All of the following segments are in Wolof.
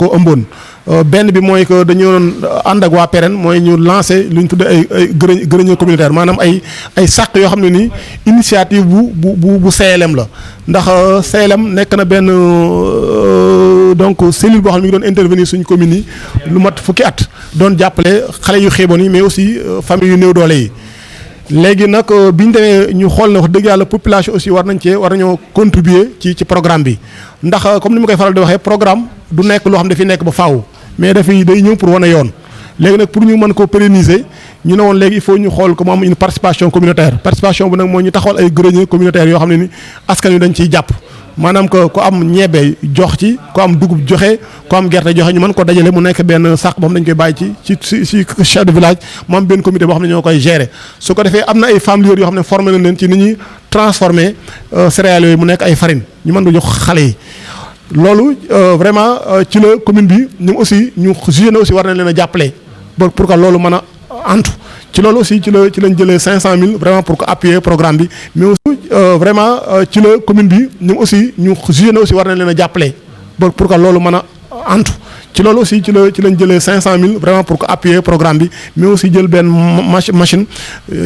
ko ëmboon benn bi mooy que dañu doon ànd ak waa PEREN mooy ñu lancé lu ñu tuddee ay grenier communautaire maanaam ay sàq yoo xam ne nii initiative bu CLM la ndax CLM nekk na benn donc cellule boo xam ne mi ngi doon intervenir suñu commune yi lu mat fukki at doon jàppale xale yu xeeboon yi mais aussi famille yu néew doole yi. léegi nag bi ñu demee ñu xool na wax dëgg yàlla population aussi war nañoo contribuer ci programme bi ndax comme ni ma koy faral di waxee programme du nekk loo xam ne dafay nekk ba faaw mais day ñëw pour wane yoon léegi nag pour ñu mën ko pérenniser ñu ne woon léegi il faut ñu xool ko mu am une participation communautaire participation bu nag mooy ñu taxawal ay grenier communautaire yoo xam ne ni askan wi dañ ciy jàpp maanaam que ku am ñebe jox ci ku am dugub joxe ku am gerte joxe ñu mën ko dajale mu nekk benn sàq boo xam ne dañ koy bàyyi ci chef de village mu am benn comité boo xam ne ñoo koy gérer su ko defee am na ay femmes leaders yoo xam ne formé nañ leen ci ni ñuy transformer céréales yooyu mu nekk ay farine ñu mën ko jox xale yi loolu vraiment ci la commune bi ñoom aussi ñu jugé na aussi war nañ leen a jàppale pour que loolu mën a antu ci loolu aussi ci lañ jëlee 500000 vraiment pour que appuyer programme bi mais aussi vraiment ci la commune bi ñoom aussi ñu jugé na aussi war nañ leen a jàppale pour que loolu mën a antu ci loolu aussi ci lañ jëlee 500000 vraiment pour que appuyer programme bi mais aussi jël benn machine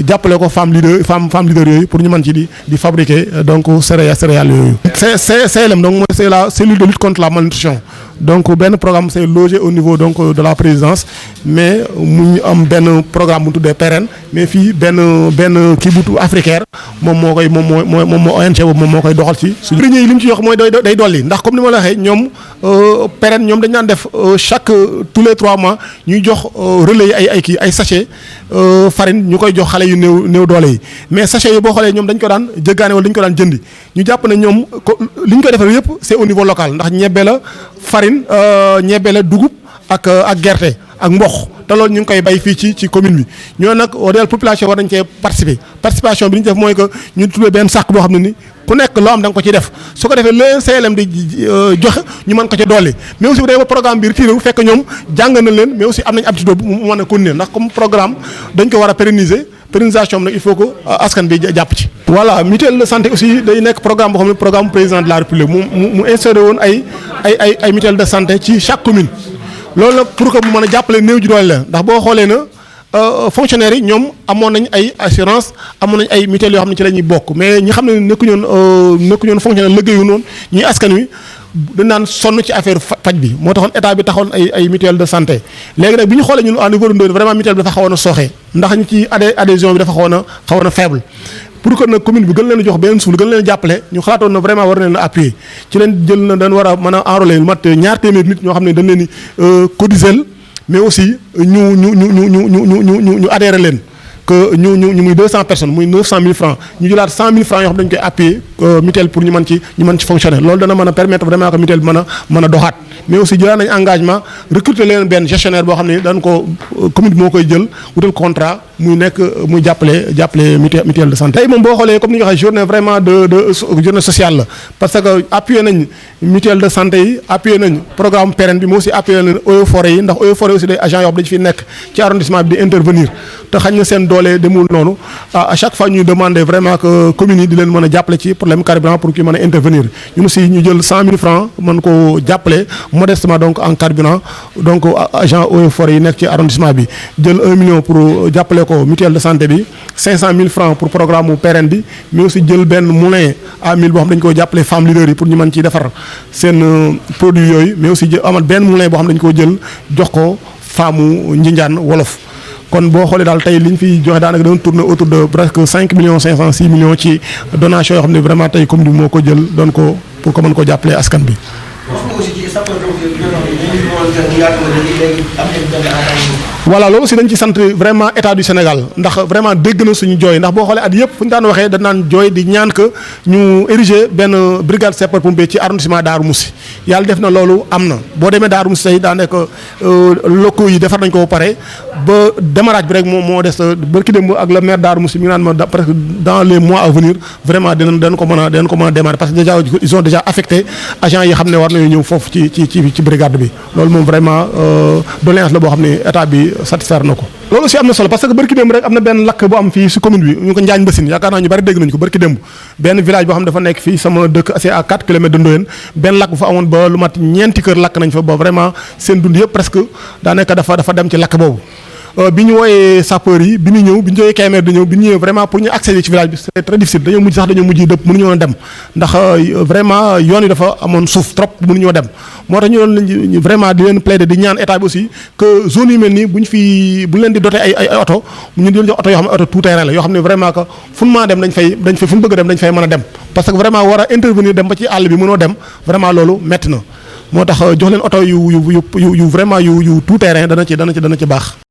jàppale ko femme leader yooyu pour ñu mën ci di fabriquer donc céréales yooyu. CLM donc mooy c'est la cellule de lutte contre la malnutrition donc benn programme c'est logé au niveau donc de la présidence mais mu am benn programme bu tuddee PEREN mais fii benn kii butu africaire moom moo ONG boobu moom moo koy doxal ci suñu. réunion yi li mu ci wax mooy day dolli ndax comme ni ma la waxee ñoom PEREN ñoom dañ daan def tous les 3 mois ñuy jox relais yi ay sachet farine ñu koy jox xale yu néew doole yi mais sachet yi boo xoolee ñoom dañ ko daan jëggaane wala dañ ko daan jëndi ñu jàpp ne ñoom li ñu koy defee yëpp c'est au niveau local ndax ñebe la farine ñebe la dugub ak gerte ak mboq te loolu ñu ngi koy bay fii ci commune bi ñoo nag au delà population war nañ cee participation bi li ñu def mooy que ñu tuddee benn sàq boo xam ne ni ku nekk loo am da nga ko ci def su ko defee leen CLM di joxe ñu mën ko ci dolli mais aussi bu dee ba programme bi retiré wu fekk ñoom jàng na leen mais aussi am nañ habitude bu mu mën a continuer ndax comme programme dañ ko war a pérennisation bi nag il faut que askan bi jàpp ci. voilà mutuelle de santé aussi day nekk programme boo xam ne programme président de la République mu instauré woon ay mutuelle de santé ci chaque commune loolu nag pour que mu mën a jàppale néew ji doole la ndax boo xoolee na fonctionnaires yi ñoom amoon nañ ay assurance amoon nañ ay mutuelles yoo xam ne ci la ñuy bokk mais ñi xam ne nekkuñoon fonctionnaire liggéeyu noonu ñi askan wi dañ naan sonn ci affaire faj bi moo taxoon état bi taxoon ay mutuelle de santé léegi nag bi ñu xoolee ñun au niveau de Ndoye vraiment mutuelle bi dafa xawoon a sooxee ndax ñu ci adhésion bi dafa xawoon a faible pour que nag commune bi gën leen a jox benn suuf gën leen a jàppale ñu xalaatoon na vraiment war leen a appuyer ci leen jël na dañ war a mën a enrôler lu mat 200 nit ñoo xam ne dañ leen di cotiser mais aussi ñu adhéré leen que ñu muy 200 personnes muy 900 000 francs ñu jëlaat 100 000 francs yoo xam ne dañu koy appuyer mutuelle pour ñu mën ci fonctionner loolu dana mën a permettre vraiment que mutuelle bi mën a doxaat mais aussi jëlaat nañ engagement recruter leen benn gestionnaire boo xam ne dañ ko commune bi moo koy jël wutal contrat muy jàppale mutuelle de santé. tey moom boo xoolee comme ni nga waxee journée vraiment de journée sociale la parce que appuyer nañ mutuelle de santé yi appuyer nañ programme PEREN bi mais aussi appuyer nañ eaux et forêts yi ndax eaux et forêts aussi day agent yoo xam dañu fi nekk ci arrondissement bi di intervenir te xañ na seen doole demul noonu à chaque fois ñuy demander vraiment que communes yi di leen mën a jàppale ci problème carburant pour qu'ils mën a intervenir ñun aussi ñu jël 100 000 francs mën ko jàppale modestement donc en carburant donc agent eaux et forêts yi nekk ci arrondissement bi jël 1 million pour jàppale ko mutuelle de santé bi 500 000 francs pour programme mu PEREN bi mais aussi jël benn moulin à 1000 boo xam dañu ko jàppale femmes leaders yi pour ñu mën ci defar seen produit yooyu mais aussi amal benn moulin boo xam dañu ko jël jox ko femme Njinjaan wolof kon boo xoolee daal tey li ñu fiy joxe daanaka doon tourner autour de presque 5 millions 500 6 millions ci donation yoo xam ne vraiment tey commune bi moo ko jël doon ko pour que mën ko jàppale askan bi. voilà loolu aussi dañ ci sant vraiment état du Sénégal ndax vraiment dégg na suñu jooy ndax boo xoolee at yëpp fu ñu daan waxee dañ naan jooy di ñaan que ñu ériger benn brigade sapeurs-pompiers ci arrondissement Darou Moussi yàlla def na loolu am na boo demee Darou Moussi tey daa nekk locaux yi defar nañ ko ba pare ba démarrage bi rek moo des barki démb ak le maire Darou Moussi mi ngi naan ma presque dans les mois à venir vraiment dinañ ko mën a démarrer parce que déjà ils ont déjà affecté agents yi xam ne war nañoo ñëw foofu ci ci brigade bi loolu moom vraiment doléance la boo xam ne état bi satisfaire na ko. loolu aussi am na solo parce que barki démb rek am na benn lakk bu am fii si commune bi ñu ko Njaañ Mbassine yaakaar naa ñu bari dégg nañu ko barki démb benn village boo xam ne dafa nekk fii sama dëkk assez à 4 kilomètres de Ndoyeen benn lakk bu fa amoon ba lu mat ñeenti kër lakk nañ fa ba vraiment seen dund yëpp presque daanaka dafa dem ci lakk boobu. bi ñu wooyee sapeur yi bi ñu ñëw bi ñu jógee Kébémer di ñëw bi ñu ñëwee vraiment pour ñu accéder ci village bi c'est très difficile dañoo mujj dëpp mënuñoo woon dem ndax vraiment yoon yi dafa amoon suuf trop mënuñoo dem moo tax ñu doon vraiment di leen plaider di ñaan état bi aussi que zone yu mel nii bu ñu leen di doter ay oto ñu di leen jox oto yoo xam ne oto tout terrain la yoo xam ne vraiment que fu ñu mën a dem dañ fay fu ñu bëgg a dem dañ fay mën a dem parce que vraiment war a intervenir dem ba ci àll bi mënoo dem vraiment loolu metti na moo tax jox leen oto yu vraiment yu tout terrain dana ci baax.